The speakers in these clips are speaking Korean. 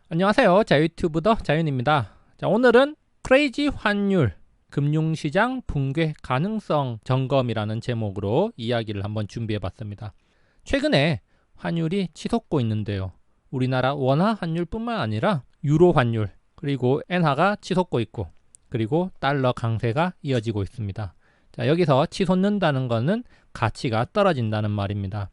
안녕하세요. 자유튜브더 자윤입니다. 자, 오늘은 크레이지 환율 금융시장 붕괴 가능성 점검이라는 제목으로 이야기를 한번 준비해 봤습니다. 최근에 환율이 치솟고 있는데요. 우리나라 원화 환율뿐만 아니라 유로 환율 그리고 엔화가 치솟고 있고 그리고 달러 강세가 이어지고 있습니다. 자, 여기서 치솟는다는 것은 가치가 떨어진다는 말입니다.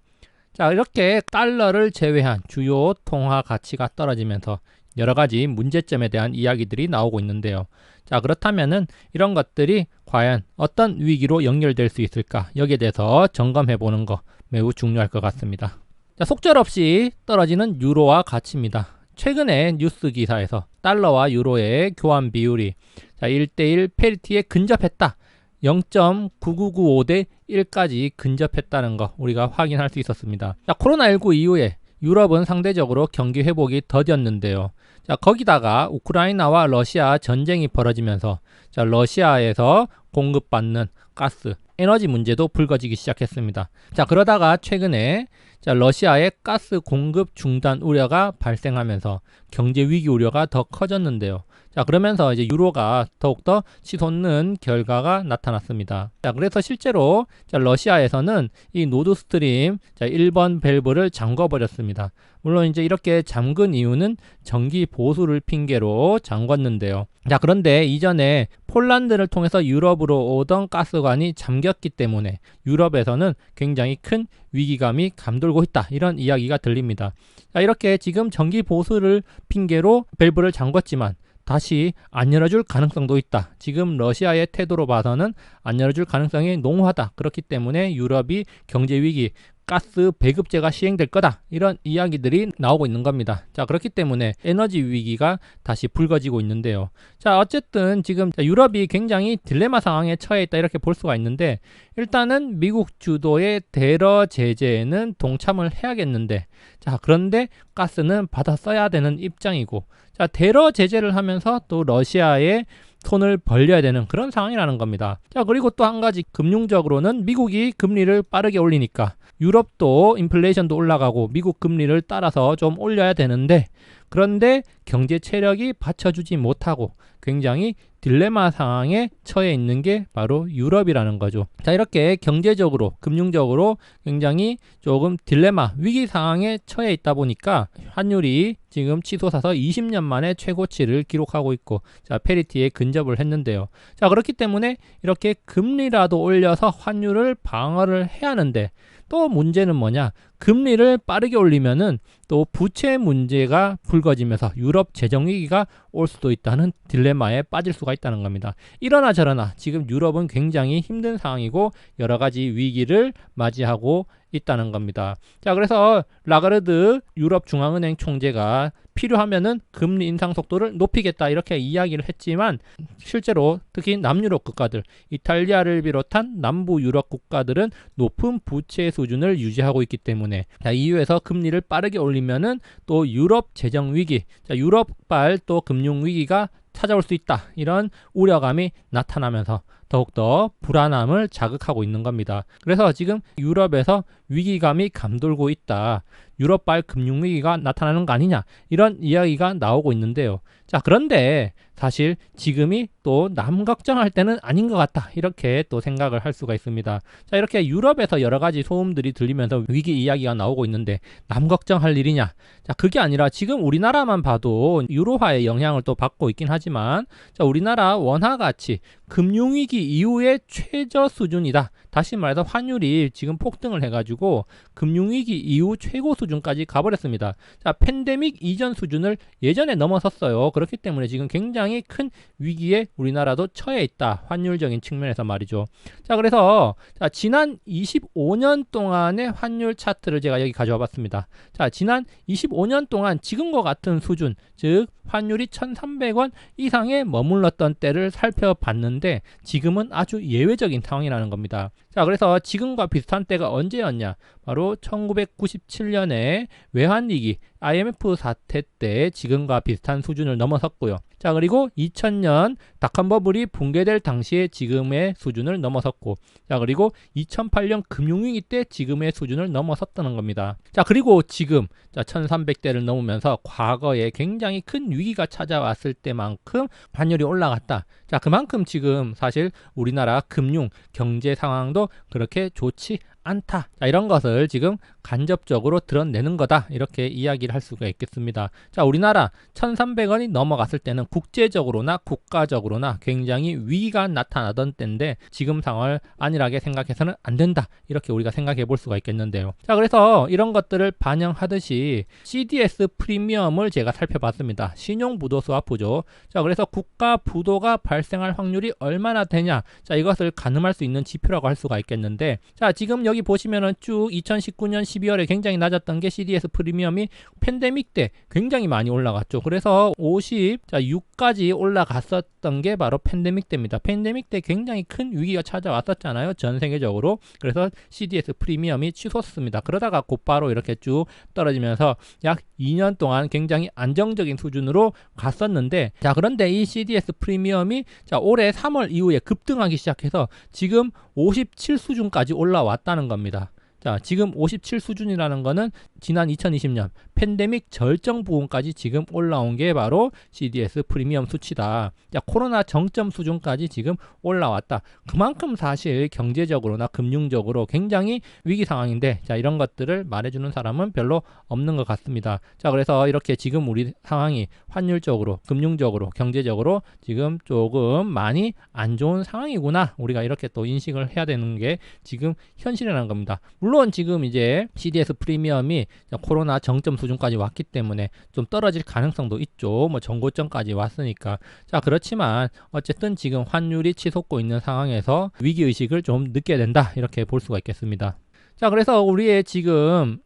자, 이렇게 달러를 제외한 주요 통화 가치가 떨어지면서 여러 가지 문제점에 대한 이야기들이 나오고 있는데요. 자, 그렇다면은 이런 것들이 과연 어떤 위기로 연결될 수 있을까? 여기에 대해서 점검해 보는 거 매우 중요할 것 같습니다. 자, 속절없이 떨어지는 유로화 가치입니다. 최근에 뉴스 기사에서 달러와 유로의 교환 비율이 1대1 페리티에 근접했다. 0.9995 대 1까지 근접했다는 거 우리가 확인할 수 있었습니다. 자, 코로나19 이후에 유럽은 상대적으로 경기 회복이 더뎠는데요. 자, 거기다가 우크라이나와 러시아 전쟁이 벌어지면서 러시아에서 공급받는 가스, 에너지 문제도 불거지기 시작했습니다. 자, 그러다가 최근에 러시아의 가스 공급 중단 우려가 발생하면서 경제 위기 우려가 더 커졌는데요. 자, 그러면서 이제 유로가 더욱더 치솟는 결과가 나타났습니다. 자, 그래서 실제로 러시아에서는 이 노드스트림 1번 밸브를 잠궈버렸습니다. 물론 이제 이렇게 잠근 이유는 전기 보수를 핑계로 잠궜는데요. 자, 그런데 이전에 폴란드를 통해서 유럽으로 오던 가스관이 잠겼기 때문에 유럽에서는 굉장히 큰 위기감이 감돌고 있다. 이런 이야기가 들립니다. 자, 이렇게 지금 전기 보수를 핑계로 밸브를 잠궜지만 다시 안 열어줄 가능성도 있다. 지금 러시아의 태도로 봐서는 안 열어줄 가능성이 농후하다. 그렇기 때문에 유럽이 경제 위기, 가스 배급제가 시행될 거다. 이런 이야기들이 나오고 있는 겁니다. 자, 그렇기 때문에 에너지 위기가 다시 불거지고 있는데요. 자, 어쨌든 지금 유럽이 굉장히 딜레마 상황에 처해 있다. 이렇게 볼 수가 있는데 일단은 미국 주도의 대러 제재에는 동참을 해야겠는데 자, 그런데 가스는 받아 써야 되는 입장이고 자, 대러 제재를 하면서 또 러시아에 손을 벌려야 되는 그런 상황이라는 겁니다. 자, 그리고 또 한 가지 금융적으로는 미국이 금리를 빠르게 올리니까 유럽도 인플레이션도 올라가고 미국 금리를 따라서 좀 올려야 되는데 그런데 경제 체력이 받쳐주지 못하고 굉장히 딜레마 상황에 처해 있는 게 바로 유럽이라는 거죠. 자, 이렇게 경제적으로, 금융적으로 굉장히 조금 딜레마, 위기 상황에 처해 있다 보니까 환율이 지금 치솟아서 20년 만에 최고치를 기록하고 있고 자, 페리티에 근접을 했는데요. 자, 그렇기 때문에 이렇게 금리라도 올려서 환율을 방어를 해야 하는데 또 문제는 뭐냐? 금리를 빠르게 올리면은 또 부채 문제가 불거지면서 유럽 재정 위기가 올 수도 있다는 딜레마에 빠질 수가 있다는 겁니다. 이러나 저러나 지금 유럽은 굉장히 힘든 상황이고 여러 가지 위기를 맞이하고 있다는 겁니다. 자, 그래서 라가르드 유럽 중앙은행 총재가 필요하면은 금리 인상 속도를 높이겠다 이렇게 이야기를 했지만 실제로 특히 남유럽 국가들 이탈리아를 비롯한 남부 유럽 국가들은 높은 부채 수준을 유지하고 있기 때문에 자, EU에서 금리를 빠르게 올리면은 또 유럽 재정 위기, 자, 유럽발 또 금융 위기가 찾아올 수 있다. 이런 우려감이 나타나면서 더욱더 불안함을 자극하고 있는 겁니다. 그래서 지금 유럽에서 위기감이 감돌고 있다. 유럽발 금융위기가 나타나는 거 아니냐. 이런 이야기가 나오고 있는데요. 자, 그런데 사실 지금이 또 남 걱정할 때는 아닌 것 같다. 이렇게 또 생각을 할 수가 있습니다. 자, 이렇게 유럽에서 여러 가지 소음들이 들리면서 위기 이야기가 나오고 있는데 남 걱정할 일이냐. 자, 그게 아니라 지금 우리나라만 봐도 유로화의 영향을 또 받고 있긴 하지만 자, 우리나라 원화 가치 금융위기 이후의 최저 수준이다. 다시 말해서 환율이 지금 폭등을 해가지고 금융위기 이후 최고 수준까지 가버렸습니다. 자, 팬데믹 이전 수준을 예전에 넘어섰어요. 그렇기 때문에 지금 굉장히 큰 위기에 우리나라도 처해 있다. 환율적인 측면에서 말이죠. 자, 그래서 자, 지난 25년 동안의 환율 차트를 제가 여기 가져와 봤습니다. 자, 지난 25년 동안 지금과 같은 수준, 즉 환율이 1,300원 이상에 머물렀던 때를 살펴봤는데 지금은 아주 예외적인 상황이라는 겁니다. 자, 그래서 지금과 비슷한 때가 언제였냐? 바로 1997년에 외환위기 IMF 사태 때 지금과 비슷한 수준을 넘어섰고요. 자, 그리고 2000년 닷컴버블이 붕괴될 당시에 지금의 수준을 넘어섰고, 자, 그리고 2008년 금융위기 때 지금의 수준을 넘어섰다는 겁니다. 자, 그리고 지금 1300대를 넘으면서 과거에 굉장히 큰 위기가 찾아왔을 때만큼 환율이 올라갔다. 자, 그만큼 지금 사실 우리나라 금융 경제 상황도 그렇게 좋지 않다. 자, 이런 것을 지금 간접적으로 드러내는 거다. 이렇게 이야기를 할 수가 있겠습니다. 자, 우리나라 1300원이 넘어갔을 때는 국제적으로나 국가적으로나 굉장히 위기가 나타나던 때인데 지금 상황을 안일하게 생각해서는 안 된다. 이렇게 우리가 생각해 볼 수가 있겠는데요. 자, 그래서 이런 것들을 반영하듯이 CDS 프리미엄을 제가 살펴봤습니다. 신용부도스와프죠. 자, 그래서 국가 부도가 발생할 확률이 얼마나 되냐. 자, 이것을 가늠할 수 있는 지표라고 할 수가 있겠는데, 자, 지금 여기 보시면은 쭉 2019년 12월에 굉장히 낮았던 게 CDS 프리미엄이 팬데믹 때 굉장히 많이 올라갔죠. 그래서 56까지 올라갔었던 게 바로 팬데믹 때입니다. 팬데믹 때 굉장히 큰 위기가 찾아왔었잖아요. 전 세계적으로. 그래서 CDS 프리미엄이 치솟습니다. 그러다가 곧바로 이렇게 쭉 떨어지면서 약 2년 동안 굉장히 안정적인 수준으로 갔었는데, 자, 그런데 이 CDS 프리미엄이 올해 3월 이후에 급등하기 시작해서 지금 57 수준까지 올라왔다는 겁니다. 자, 지금 57 수준이라는 거는 지난 2020년 팬데믹 절정 부분까지 지금 올라온 게 바로 CDS 프리미엄 수치다. 자, 코로나 정점 수준까지 지금 올라왔다. 그만큼 사실 경제적으로나 금융적으로 굉장히 위기 상황인데, 자, 이런 것들을 말해주는 사람은 별로 없는 것 같습니다. 자, 그래서 이렇게 지금 우리 상황이 환율적으로, 금융적으로, 경제적으로 지금 조금 많이 안 좋은 상황이구나. 우리가 이렇게 또 인식을 해야 되는 게 지금 현실이라는 겁니다. 물론 지금 이제 CDS 프리미엄이 코로나 정점 수준까지 왔기 때문에 좀 떨어질 가능성도 있죠. 뭐 전고점까지 왔으니까. 자, 그렇지만 어쨌든 지금 환율이 치솟고 있는 상황에서 위기의식을 좀 느껴야 된다. 이렇게 볼 수가 있겠습니다. 자, 그래서 우리의 지금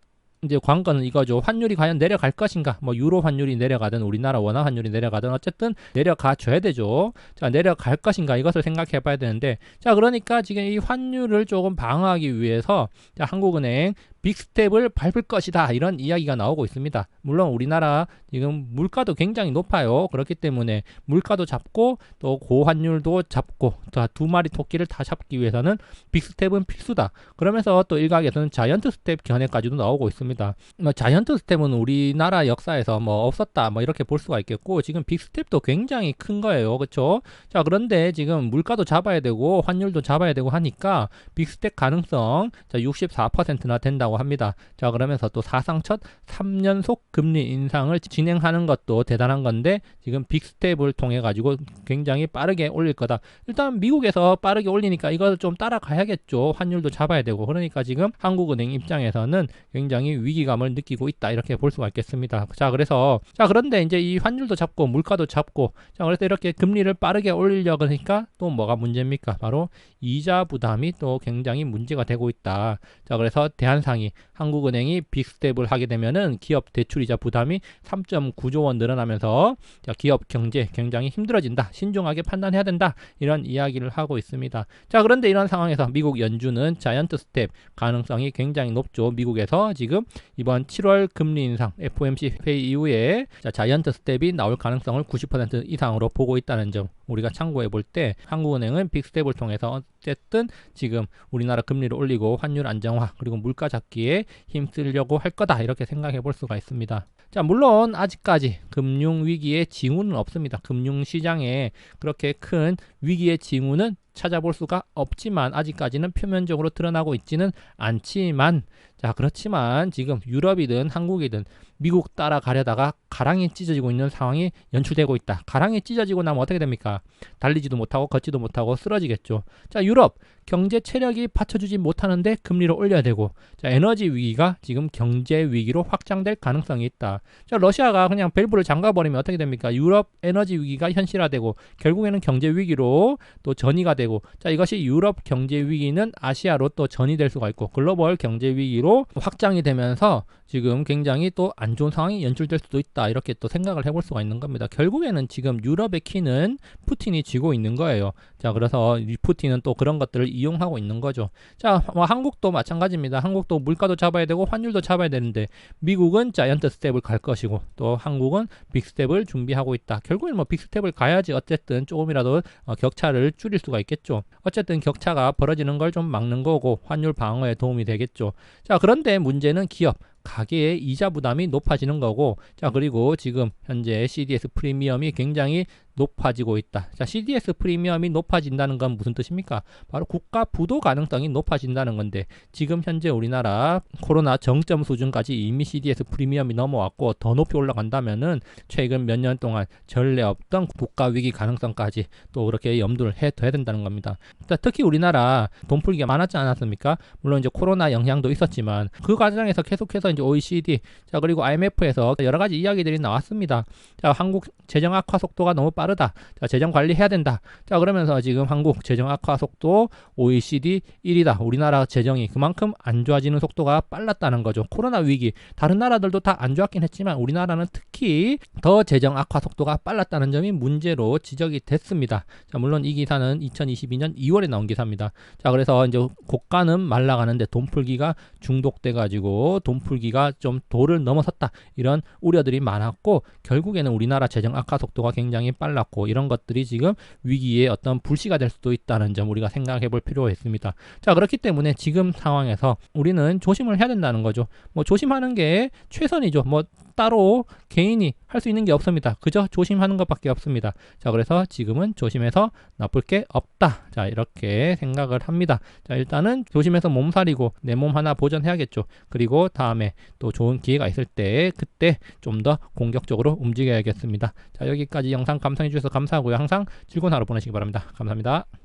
이제 관건은 이거죠. 환율이 과연 내려갈 것인가? 뭐 유로 환율이 내려가든 우리나라 원화 환율이 내려가든 어쨌든 내려가 줘야 되죠. 자, 내려갈 것인가? 이것을 생각해 봐야 되는데, 자, 그러니까 지금 이 환율을 조금 방어하기 위해서 자, 한국은행 빅스텝을 밟을 것이다. 이런 이야기가 나오고 있습니다. 물론 우리나라 지금 물가도 굉장히 높아요. 그렇기 때문에 물가도 잡고 또 고환율도 잡고 두 마리 토끼를 다 잡기 위해서는 빅스텝은 필수다. 그러면서 또 일각에서는 자이언트 스텝 견해까지도 나오고 있습니다. 자이언트 스텝은 우리나라 역사에서 뭐 없었다. 뭐 이렇게 볼 수가 있겠고, 지금 빅스텝도 굉장히 큰 거예요. 그렇죠? 자, 그런데 지금 물가도 잡아야 되고 환율도 잡아야 되고 하니까 빅스텝 가능성 64%나 된다고 합니다. 자, 그러면서 또 사상 첫 3연속 금리 인상을 진행하는 것도 대단한 건데, 지금 빅스텝을 통해 가지고 굉장히 빠르게 올릴 거다. 일단 미국에서 빠르게 올리니까 이걸 좀 따라가야겠죠. 환율도 잡아야 되고. 그러니까 지금 한국은행 입장에서는 굉장히 위기감을 느끼고 있다. 이렇게 볼 수가 있겠습니다. 자, 그래서 그런데 이제 이 환율도 잡고 물가도 잡고, 자, 그래서 이렇게 금리를 빠르게 올리려고 하니까 또 뭐가 문제입니까? 바로 이자 부담이 또 굉장히 문제가 되고 있다. 자, 그래서 대한상이 한국은행이 빅스텝을 하게 되면은 기업 대출이자 부담이 3.9조 원 늘어나면서 자, 기업 경제 굉장히 힘들어진다. 신중하게 판단해야 된다. 이런 이야기를 하고 있습니다. 자, 그런데 이런 상황에서 미국 연준은 자이언트 스텝 가능성이 굉장히 높죠. 미국에서 지금 이번 7월 금리 인상 FOMC 회의 이후에 자, 자이언트 스텝이 나올 가능성을 90% 이상으로 보고 있다는 점 우리가 참고해 볼 때, 한국은행은 빅스텝을 통해서 어쨌든 지금 우리나라 금리를 올리고 환율 안정화 그리고 물가 잡기에 힘쓰려고 할 거다. 이렇게 생각해 볼 수가 있습니다. 자, 물론 아직까지 금융위기의 징후는 없습니다. 금융시장에 그렇게 큰 위기의 징후는 찾아볼 수가 없지만, 아직까지는 표면적으로 드러나고 있지는 않지만, 자, 그렇지만 지금 유럽이든 한국이든 미국 따라가려다가 가랑이 찢어지고 있는 상황이 연출되고 있다. 가랑이 찢어지고 나면 어떻게 됩니까? 달리지도 못하고 걷지도 못하고 쓰러지겠죠. 자, 유럽 경제 체력이 받쳐주지 못하는데 금리를 올려야 되고, 자, 에너지 위기가 지금 경제 위기로 확장될 가능성이 있다. 자, 러시아가 그냥 밸브를 잠가버리면 어떻게 됩니까? 유럽 에너지 위기가 현실화되고 결국에는 경제 위기로 또 전이가 되고, 자, 이것이 유럽 경제 위기는 아시아로 또 전이될 수가 있고 글로벌 경제 위기로 확장이 되면서 지금 굉장히 또 안 좋은 상황이 연출될 수도 있다. 있다 이렇게 또 생각을 해볼 수가 있는 겁니다. 결국에는 지금 유럽의 키는 푸틴이 쥐고 있는 거예요. 자, 그래서 이 푸틴은 또 그런 것들을 이용하고 있는 거죠. 자, 뭐 한국도 마찬가지입니다. 한국도 물가도 잡아야 되고 환율도 잡아야 되는데 미국은 자이언트 스텝을 갈 것이고 또 한국은 빅스텝을 준비하고 있다. 결국엔 뭐 빅스텝을 가야지 어쨌든 조금이라도 격차를 줄일 수가 있겠죠. 어쨌든 격차가 벌어지는 걸 좀 막는 거고 환율 방어에 도움이 되겠죠. 자, 그런데 문제는 기업 가계의 이자 부담이 높아지는 거고, 자, 그리고 지금 현재 CDS 프리미엄이 굉장히 높아지고 있다. 자, CDS 프리미엄이 높아진다는 건 무슨 뜻입니까? 바로 국가 부도 가능성이 높아진다는 건데, 지금 현재 우리나라 코로나 정점 수준까지 이미 CDS 프리미엄이 넘어왔고 더 높이 올라간다면은 최근 몇 년 동안 전례 없던 국가 위기 가능성까지 또 그렇게 염두를 해둬야 된다는 겁니다. 자, 특히 우리나라 돈풀기가 많았지 않았습니까? 물론 이제 코로나 영향도 있었지만 그 과정에서 계속해서 이제 OECD, 자, 그리고 IMF에서 여러 가지 이야기들이 나왔습니다. 자, 한국 재정 악화 속도가 너무 빠르다. 자, 재정 관리해야 된다. 자, 그러면서 지금 한국 재정 악화 속도 OECD 1위다. 우리나라 재정이 그만큼 안 좋아지는 속도가 빨랐다는 거죠. 코로나 위기, 다른 나라들도 다 안 좋았긴 했지만 우리나라는 특히 더 재정 악화 속도가 빨랐다는 점이 문제로 지적이 됐습니다. 자, 물론 이 기사는 2022년 2월에 나온 기사입니다. 자, 그래서 이제 고가는 말라가는데 돈풀기가 중독돼가지고 돈풀기가 좀 도를 넘어섰다. 이런 우려들이 많았고 결국에는 우리나라 재정 악화 속도가 굉장히 빨랐고 이런 것들이 지금 위기의 어떤 불씨가 될 수도 있다는 점 우리가 생각해 볼 필요가 있습니다. 자, 그렇기 때문에 지금 상황에서 우리는 조심을 해야 된다는 거죠. 뭐 조심하는 게 최선이죠. 뭐 따로 개인이 할 수 있는 게 없습니다. 그저 조심하는 것밖에 없습니다. 자, 그래서 지금은 조심해서 나쁠 게 없다. 자, 이렇게 생각을 합니다. 자, 일단은 조심해서 몸살이고 내 몸 하나 보존해야겠죠. 그리고 다음에 또 좋은 기회가 있을 때 그때 좀 더 공격적으로 움직여야겠습니다. 자, 여기까지 영상 감상해 주셔서 감사하고요. 항상 즐거운 하루 보내시기 바랍니다. 감사합니다.